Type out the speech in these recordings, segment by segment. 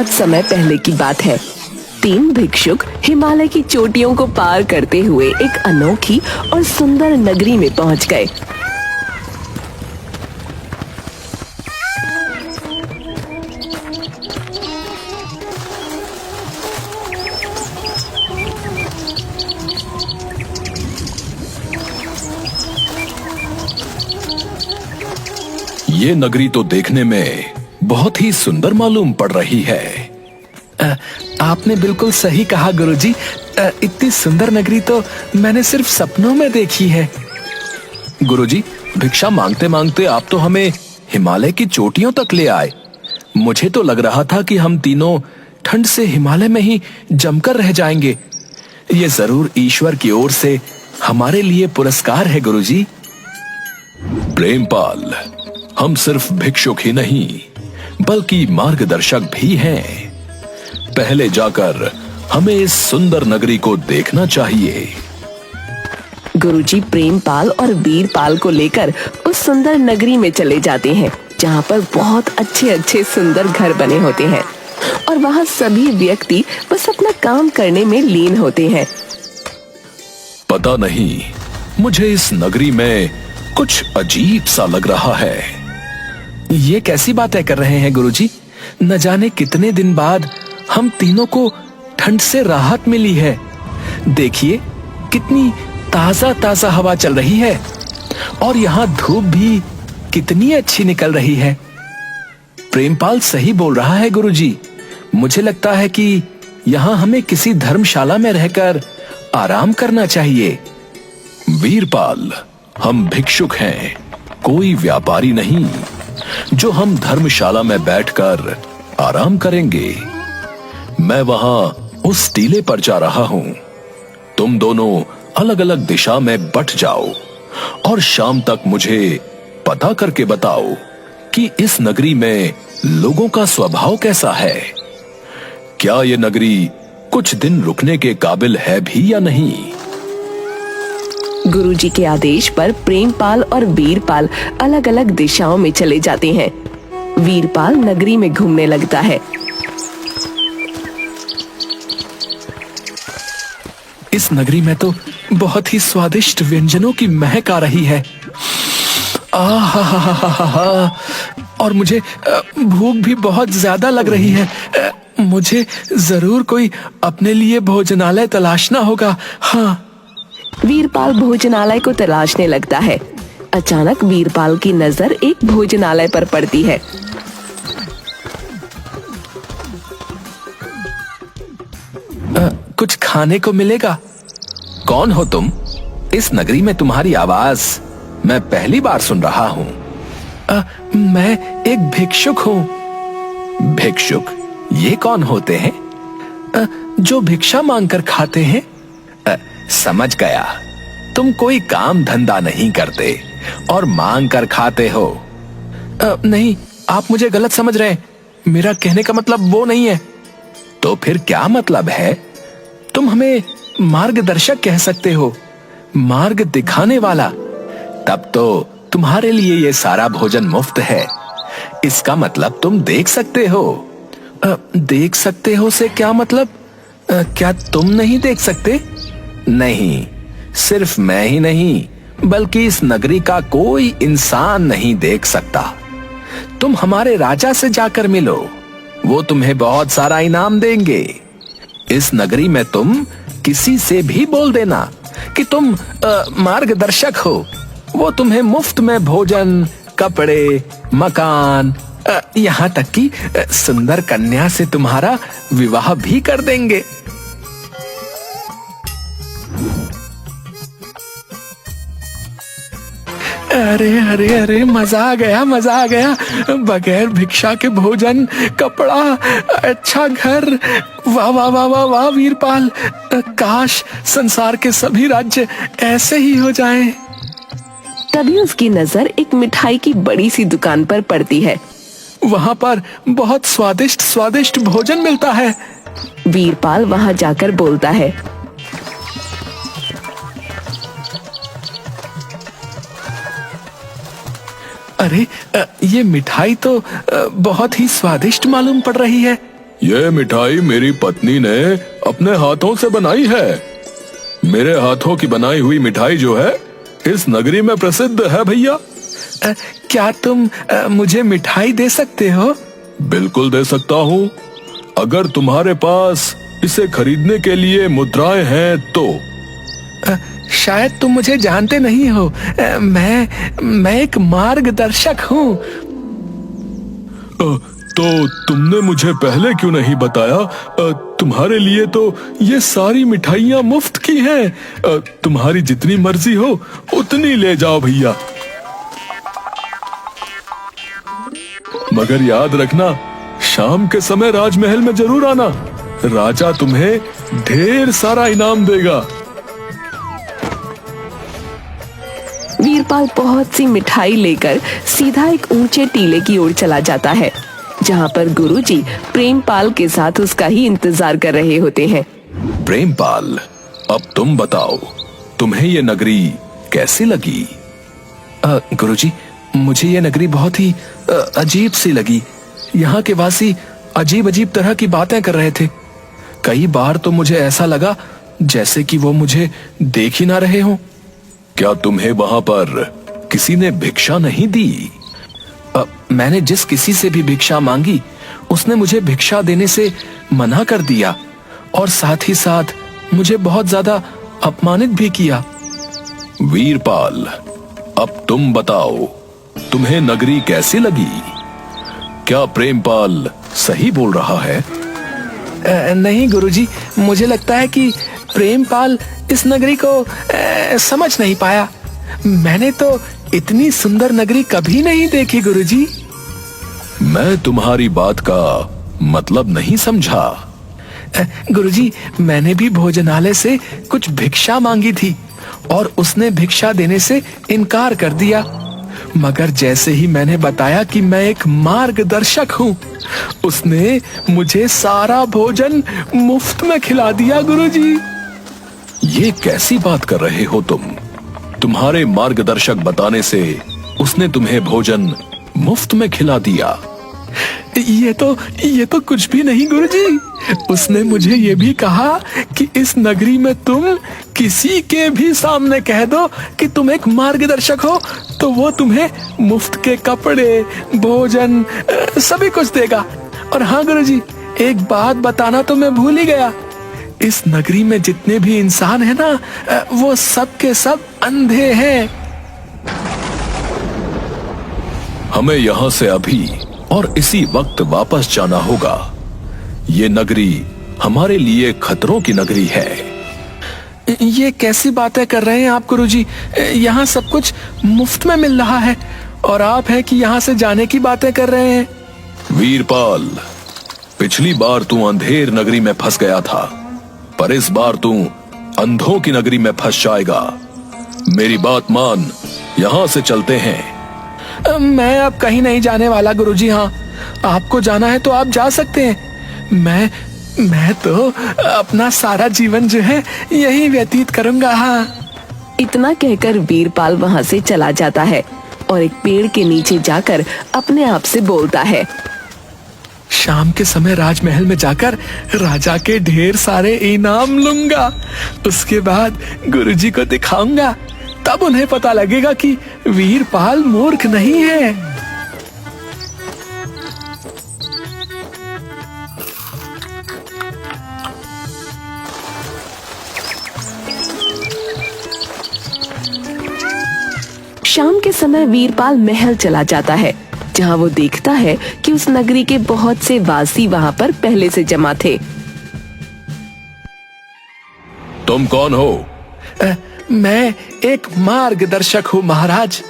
बहुत समय पहले की बात है। 3 भिक्षुक हिमालय की चोटियों को पार करते हुए एक अनोखी और सुंदर नगरी में पहुंच गए। ये नगरी तो देखने में बहुत ही सुंदर मालूम पड़ रही है। आपने बिल्कुल सही कहा गुरुजी। इतनी सुंदर नगरी तो मैंने सिर्फ सपनों में देखी है। गुरुजी, भिक्षा मांगते मांगते आप तो हमें हिमालय की चोटियों तक ले आए। मुझे तो लग रहा था कि हम तीनों ठंड से हिमालय में ही जमकर रह जाएंगे। ये जरूर ईश्वर की ओर से हमारे लिए पुरस्कार है गुरुजी। प्रेमपाल, हम सिर्फ भिक्षुक ही नहीं बल्कि मार्गदर्शक भी हैं। पहले जाकर हमें इस सुंदर नगरी को देखना चाहिए। गुरुजी प्रेमपाल और वीरपाल को लेकर उस सुंदर नगरी में चले जाते हैं, जहाँ पर बहुत अच्छे सुंदर घर बने होते हैं और वहाँ सभी व्यक्ति बस अपना काम करने में लीन होते हैं। पता नहीं, मुझे इस नगरी में कुछ अजीब सा लग रहा है। ये कैसी बातें कर रहे हैं गुरुजी? न जाने कितने दिन बाद हम तीनों को ठंड से राहत मिली है। देखिए कितनी ताजा ताजा हवा चल रही है और यहाँ धूप भी कितनी अच्छी निकल रही है। प्रेमपाल सही बोल रहा है गुरुजी। मुझे लगता है कि यहाँ हमें किसी धर्मशाला में रहकर आराम करना चाहिए। वीरपाल, हम भिक्षुक हैं, कोई व्यापारी नहीं, जो हम धर्मशाला में बैठकर आराम करेंगे। मैं वहां उस टीले पर जा रहा हूं। तुम दोनों अलग अलग दिशा में बट जाओ और शाम तक मुझे पता करके बताओ कि इस नगरी में लोगों का स्वभाव कैसा है। क्या ये नगरी कुछ दिन रुकने के काबिल है भी या नहीं? गुरुजी के आदेश पर प्रेमपाल और वीरपाल अलग अलग दिशाओं में चले जाते हैं। वीरपाल नगरी में घूमने लगता है। इस नगरी में तो बहुत ही स्वादिष्ट व्यंजनों की महक आ रही है। और मुझे भूख भी बहुत ज्यादा लग रही है। मुझे जरूर कोई अपने लिए भोजनालय तलाशना होगा। हाँ। वीरपाल भोजनालय को तलाशने लगता है। अचानक वीरपाल की नजर एक भोजनालय पर पड़ती है। कुछ खाने को मिलेगा? कौन हो तुम? इस नगरी में तुम्हारी आवाज मैं पहली बार सुन रहा हूँ। मैं एक भिक्षुक हूँ। भिक्षुक? ये कौन होते हैं? जो भिक्षा मांगकर खाते हैं। समझ गया, तुम कोई काम धंधा नहीं करते और मांग कर खाते हो। नहीं, आप मुझे गलत समझ रहे हैं। मेरा कहने का मतलब वो नहीं है। तो फिर क्या मतलब है? तुम हमें मार्गदर्शक कह सकते हो, मार्ग दिखाने वाला। तब तो तुम्हारे लिए ये सारा भोजन मुफ्त है। इसका मतलब तुम देख सकते हो। देख सकते हो से क्या मतलब? क्या तुम नहीं देख सकते? नहीं, सिर्फ मैं ही नहीं बल्कि इस नगरी का कोई इंसान नहीं देख सकता। तुम हमारे राजा से जाकर मिलो, वो तुम्हें बहुत सारा इनाम देंगे। इस नगरी में तुम किसी से भी बोल देना कि तुम मार्गदर्शक हो। वो तुम्हें मुफ्त में भोजन, कपड़े, मकान, यहाँ तक कि सुंदर कन्या से तुम्हारा विवाह भी कर देंगे। अरे अरे अरे, मजा आ गया, मजा आ गया। बगैर भिक्षा के भोजन, कपड़ा, अच्छा घर। वाह वाह वाह वाह वाह वीरपाल, काश संसार के सभी राज्य ऐसे ही हो जाएं। तभी उसकी नजर एक मिठाई की बड़ी सी दुकान पर पड़ती है। वहाँ पर बहुत स्वादिष्ट स्वादिष्ट भोजन मिलता है। वीरपाल वहाँ जाकर बोलता है, अरे ये मिठाई तो बहुत ही स्वादिष्ट मालूम पड़ रही है। ये मिठाई मेरी पत्नी ने अपने हाथों से बनाई है। मेरे हाथों की बनाई हुई मिठाई जो है इस नगरी में प्रसिद्ध है भैया। क्या तुम मुझे मिठाई दे सकते हो? बिल्कुल दे सकता हूँ, अगर तुम्हारे पास इसे खरीदने के लिए मुद्राएं हैं तो। शायद तुम मुझे जानते नहीं हो। मैं एक मार्गदर्शक हूँ। तो तुमने मुझे पहले क्यों नहीं बताया? तुम्हारे लिए तो ये सारी मिठाइयाँ मुफ्त की हैं। तुम्हारी जितनी मर्जी हो उतनी ले जाओ भैया, मगर याद रखना शाम के समय राजमहल में जरूर आना। राजा तुम्हें ढेर सारा इनाम देगा। वीरपाल बहुत सी मिठाई लेकर सीधा एक ऊंचे टीले की ओर चला जाता है, जहाँ पर गुरुजी प्रेमपाल के साथ उसका ही इंतजार कर रहे होते हैं। प्रेमपाल, अब तुम बताओ, तुम्हें ये नगरी कैसी लगी? गुरुजी, मुझे ये नगरी बहुत ही अजीब सी लगी। यहाँ के वासी अजीब अजीब तरह की बातें कर रहे थे। कई बार तो मुझे ऐसा लगा जैसे कि वो मुझे देख ही ना रहे हों। क्या तुम्हें वहां पर किसी ने भिक्षा नहीं दी? मैंने जिस किसी से भी भिक्षा मांगी उसने मुझे भिक्षा देने से मना कर दिया और साथ ही साथ मुझे बहुत ज्यादा अपमानित भी किया। वीरपाल, अब तुम बताओ, तुम्हें नगरी कैसी लगी? क्या प्रेमपाल सही बोल रहा है? नहीं गुरुजी, मुझे लगता है कि प्रेमपाल इस नगरी को समझ नहीं पाया। मैंने तो इतनी सुंदर नगरी कभी नहीं देखी गुरुजी। मैं तुम्हारी बात का मतलब नहीं समझा। गुरुजी, मैंने भी भोजनालय से कुछ भिक्षा मांगी थी और उसने भिक्षा देने से इनकार कर दिया। मगर जैसे ही मैंने बताया कि मैं एक मार्गदर्शक हूँ, उसने मुझे सारा भोजन मुफ्त में खिला दिया गुरुजी। ये कैसी बात कर रहे हो तुम? तुम्हारे मार्गदर्शक बताने से उसने तुम्हें भोजन मुफ्त में खिला दिया? ये तो कुछ भी नहीं गुरुजी। उसने मुझे ये भी कहा कि इस नगरी में तुम किसी के भी सामने कह दो कि तुम एक मार्गदर्शक हो तो वो तुम्हें मुफ्त के कपड़े, भोजन, सभी कुछ देगा। और हाँ गुरुजी, एक बात बताना तो मैं भूल ही गया। इस नगरी में जितने भी इंसान हैं ना, वो सब के सब अंधे हैं। हमें यहाँ से अभी और इसी वक्त वापस जाना होगा। ये नगरी हमारे लिए खतरों की नगरी है। ये कैसी बातें कर रहे हैं आप गुरुजी? यहाँ सब कुछ मुफ्त में मिल रहा है और आप हैं कि यहाँ से जाने की बातें कर रहे हैं। वीरपाल, पिछली बार तू अंधेर नगरी में फंस गया था, पर इस बार तू अंधों की नगरी में फंस जाएगा। मेरी बात मान, यहाँ से चलते हैं। मैं अब कहीं नहीं जाने वाला गुरुजी। हाँ, आपको जाना है तो आप जा सकते हैं। मैं तो अपना सारा जीवन जो है यही व्यतीत करूंगा। हाँ। इतना कहकर वीरपाल वहाँ से चला जाता है और एक पेड़ के नीचे जाकर अपने आप से बोलता है, शाम के समय राजमहल में जाकर राजा के ढेर सारे इनाम लूंगा। उसके बाद गुरुजी को दिखाऊंगा, तब उन्हें पता लगेगा कि वीरपाल मूर्ख नहीं है। शाम के समय वीरपाल महल चला जाता है, जहाँ वो देखता है कि उस नगरी के बहुत से वासी वहाँ पर पहले से जमा थे। तुम कौन हो? मैं एक मार्गदर्शक हूँ महाराज।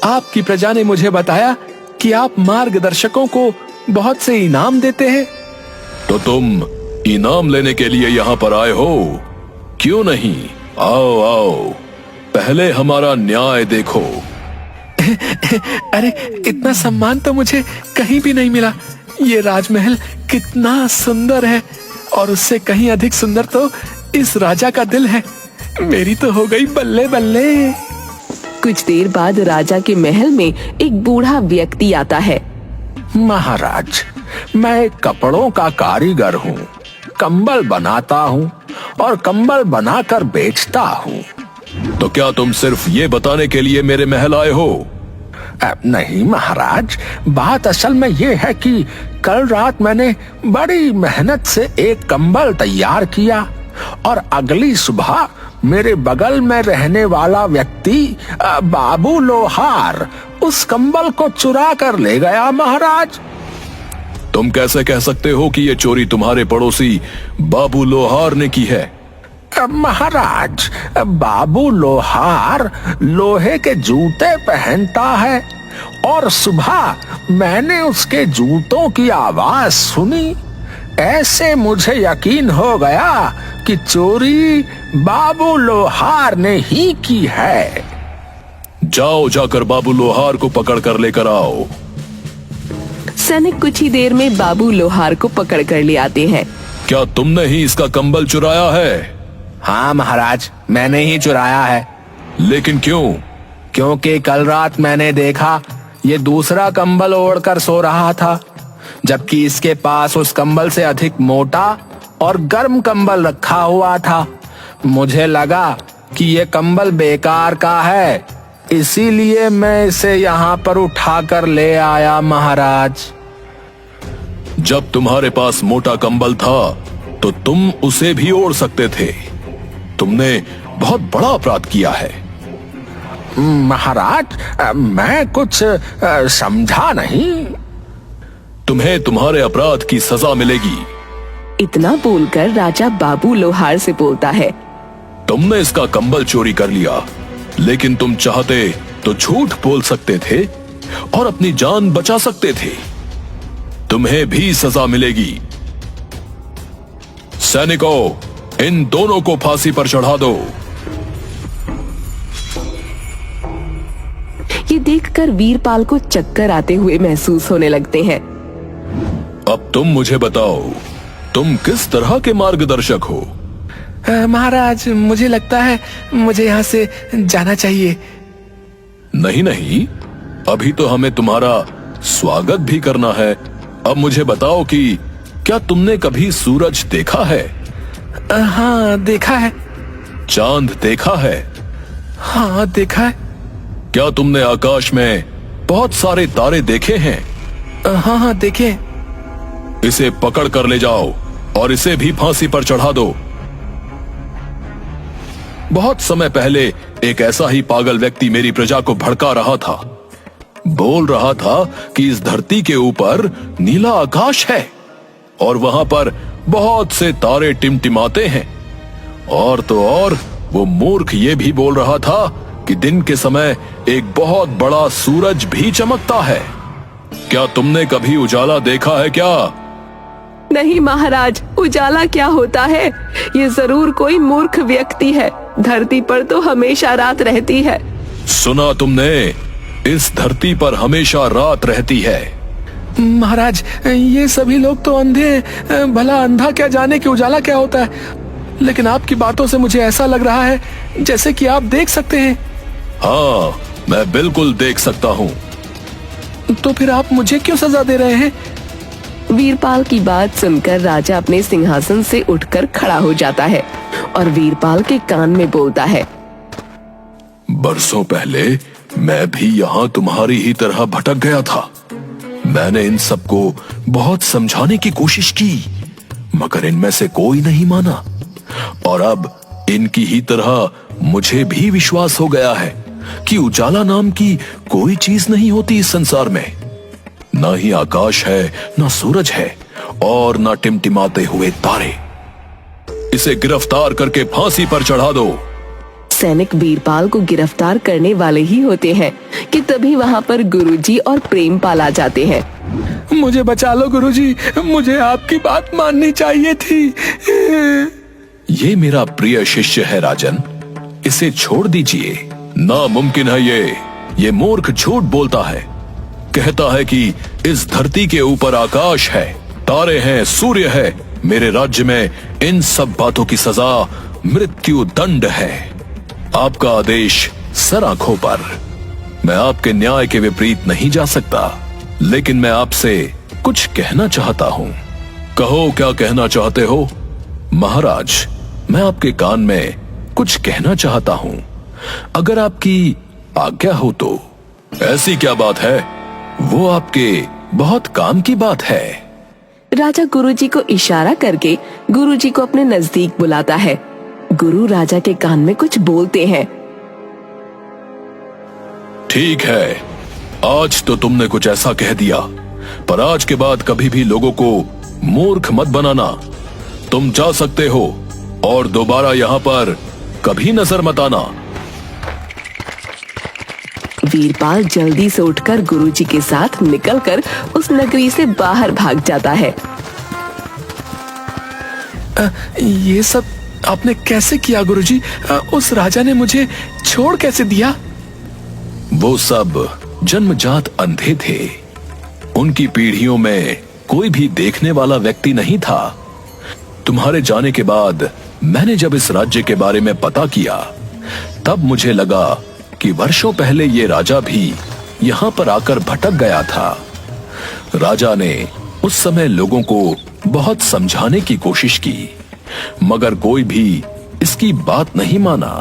आपकी प्रजा ने मुझे बताया कि आप मार्गदर्शकों को बहुत से इनाम देते हैं। तो तुम इनाम लेने के लिए यहाँ पर आए हो? क्यों नहीं, आओ आओ, पहले हमारा न्याय देखो। अरे, इतना सम्मान तो मुझे कहीं भी नहीं मिला। ये राजमहल कितना सुंदर है और उससे कहीं अधिक सुंदर तो इस राजा का दिल है। मेरी तो हो गई बल्ले बल्ले। कुछ देर बाद राजा के महल में एक बूढ़ा व्यक्ति आता है। महाराज, मैं एक कपड़ों का कारीगर हूँ, कंबल बनाता हूँ और कंबल बनाकर बेचता हूँ। तो क्या तुम सिर्फ ये बताने के लिए मेरे महल आए हो? नहीं महाराज, बात असल में ये है कि कल रात मैंने बड़ी मेहनत से एक कंबल तैयार किया और अगली सुबह मेरे बगल में रहने वाला व्यक्ति बाबू लोहार उस कंबल को चुरा कर ले गया महाराज। तुम कैसे कह सकते हो कि ये चोरी तुम्हारे पड़ोसी बाबू लोहार ने की है? महाराज, बाबू लोहार लोहे के जूते पहनता है और सुबह मैंने उसके जूतों की आवाज सुनी। ऐसे मुझे यकीन हो गया कि चोरी बाबू लोहार ने ही की है। जाओ, जाकर बाबू लोहार को पकड़ कर लेकर आओ। सैनिक कुछ ही देर में बाबू लोहार को पकड़ कर ले आते हैं। क्या तुमने ही इसका कंबल चुराया है? हाँ महाराज, मैंने ही चुराया है। लेकिन क्यों? क्योंकि कल रात मैंने देखा ये दूसरा कंबल ओढ़कर सो रहा था, जबकि इसके पास उस कंबल से अधिक मोटा और गर्म कंबल रखा हुआ था। मुझे लगा कि ये कंबल बेकार का है, इसीलिए मैं इसे यहाँ पर उठाकर ले आया महाराज। जब तुम्हारे पास मोटा कंबल था तो तुम उसे भी ओढ़ सकते थे। तुमने बहुत बड़ा अपराध किया है। महाराज, मैं कुछ समझा नहीं। तुम्हें तुम्हारे अपराध की सजा मिलेगी। इतना बोलकर राजा बाबू लोहार से बोलता है, तुमने इसका कंबल चोरी कर लिया, लेकिन तुम चाहते तो झूठ बोल सकते थे और अपनी जान बचा सकते थे। तुम्हें भी सजा मिलेगी। सैनिकों, इन दोनों को फांसी पर चढ़ा दो। ये देखकर वीरपाल को चक्कर आते हुए महसूस होने लगते हैं। अब तुम मुझे बताओ, तुम किस तरह के मार्गदर्शक हो? महाराज, मुझे लगता है मुझे यहाँ से जाना चाहिए। नहीं नहीं, अभी तो हमें तुम्हारा स्वागत भी करना है। अब मुझे बताओ कि क्या तुमने कभी सूरज देखा है? हाँ, देखा है। चांद देखा है? हाँ, देखा है। क्या तुमने आकाश में बहुत सारे तारे देखे हैं? हाँ हाँ, देखे। इसे पकड़ कर ले जाओ और इसे भी फांसी पर चढ़ा दो। बहुत समय पहले एक ऐसा ही पागल व्यक्ति मेरी प्रजा को भड़का रहा था। बोल रहा था कि इस धरती के ऊपर नीला आकाश है और वहां पर बहुत से तारे टिमटिमाते हैं। और तो और वो मूर्ख ये भी बोल रहा था कि दिन के समय एक बहुत बड़ा सूरज भी चमकता है। क्या तुमने कभी उजाला देखा है क्या? नहीं महाराज, उजाला क्या होता है? ये जरूर कोई मूर्ख व्यक्ति है। धरती पर तो हमेशा रात रहती है। सुना तुमने? इस धरती पर हमेशा रात रहती है। महाराज, ये सभी लोग तो अंधे हैं। भला अंधा क्या जाने कि उजाला क्या होता है। लेकिन आपकी बातों से मुझे ऐसा लग रहा है जैसे कि आप देख सकते हैं। हाँ, मैं बिल्कुल देख सकता हूँ। तो फिर आप मुझे क्यों सजा दे रहे हैं? वीरपाल की बात सुनकर राजा अपने सिंहासन से उठकर खड़ा हो जाता है और वीरपाल के कान में बोलता है, बरसों पहले मैं भी यहाँ तुम्हारी ही तरह भटक गया था। मैंने इन सबको बहुत समझाने की कोशिश की, मगर इनमें से कोई नहीं माना। और अब इनकी ही तरह मुझे भी विश्वास हो गया है कि उजाला नाम की कोई चीज नहीं होती इस संसार में। ना ही आकाश है, ना सूरज है और ना टिमटिमाते हुए तारे। इसे गिरफ्तार करके फांसी पर चढ़ा दो। सैनिक वीरपाल को गिरफ्तार करने वाले ही होते हैं कि तभी वहाँ पर गुरुजी और प्रेमपाल आ जाते हैं। मुझे बचा लो गुरुजी, मुझे आपकी बात माननी चाहिए थी। ये मेरा प्रिय शिष्य है राजन, इसे छोड़ दीजिए। नामुमकिन है ये मूर्ख झूठ बोलता है। कहता है कि इस धरती के ऊपर आकाश है, तारे हैं, सूर्य है। मेरे राज्य में इन सब बातों की सजा मृत्यु दंड है। आपका आदेश सर आंखों पर। मैं आपके न्याय के विपरीत नहीं जा सकता, लेकिन मैं आपसे कुछ कहना चाहता हूँ। कहो क्या कहना चाहते हो? महाराज, मैं आपके कान में कुछ कहना चाहता हूँ, अगर आपकी आज्ञा हो तो। ऐसी क्या बात है? वो आपके बहुत काम की बात है। राजा गुरुजी को इशारा करके गुरुजी को अपने नजदीक बुलाता है। गुरु राजा के कान में कुछ बोलते हैं। ठीक है, आज तो तुमने कुछ ऐसा कह दिया, पर आज के बाद कभी भी लोगों को मूर्ख मत बनाना। तुम जा सकते हो और दोबारा यहाँ पर कभी नजर मत आना। वीरपाल जल्दी से उठकर गुरुजी के साथ निकलकर उस नगरी से बाहर भाग जाता है। ये सब आपने कैसे किया गुरुजी? उस राजा ने मुझे छोड़ कैसे दिया? वो सब जन्मजात अंधे थे। उनकी पीढ़ियों में कोई भी देखने वाला व्यक्ति नहीं था। तुम्हारे जाने के बाद मैंने जब इस राज्य के बारे में पता किया, तब मुझे लगा कि वर्षों पहले ये राजा भी यहाँ पर आकर भटक गया था। राजा ने उस समय लोगों को बहुत समझाने की कोशिश की, मगर कोई भी इसकी बात नहीं माना।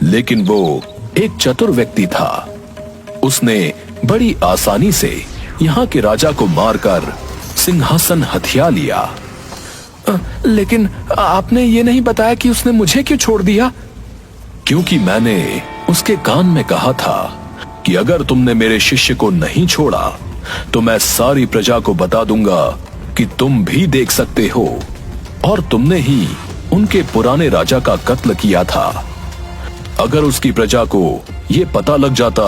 लेकिन वो एक चतुर व्यक्ति था। उसने बड़ी आसानी से यहाँ के राजा को मारकर सिंहासन हथिया लिया। लेकिन आपने ये नहीं बताया कि उसने मुझे क्यों छोड़ दिया? क्योंकि मैंने उसके कान में कहा था कि अगर तुमने मेरे शिष्य को नहीं छोड़ा तो मैं सारी प्रजा को बता दूंगा कि तुम भी देख सकते हो और तुमने ही उनके पुराने राजा का कत्ल किया था। अगर उसकी प्रजा को ये पता लग जाता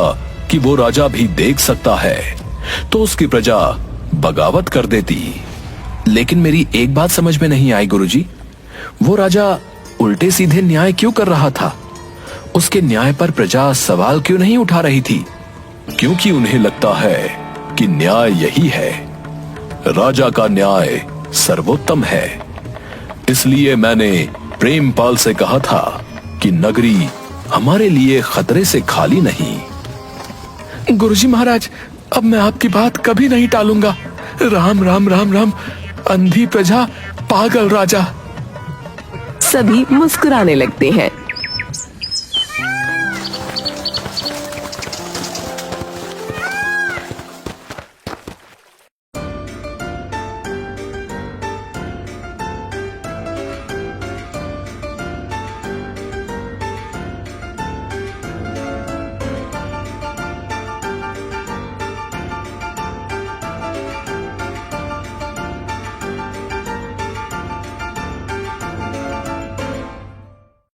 कि वो राजा भी देख सकता है तो उसकी प्रजा बगावत कर देती। लेकिन मेरी एक बात समझ में नहीं आई गुरुजी, वो राजा उल्टे सीधे न्याय क्यों कर रहा था? उसके न्याय पर प्रजा सवाल क्यों नहीं उठा रही थी? क्योंकि उन्हें लगता है कि न्याय यही है, राजा का न्याय सर्वोत्तम है। इसलिए मैंने प्रेमपाल से कहा था कि नगरी हमारे लिए खतरे से खाली नहीं। गुरुजी महाराज, अब मैं आपकी बात कभी नहीं टालूंगा। राम राम राम राम, अंधी प्रजा पागल राजा। सभी मुस्कुराने लगते हैं।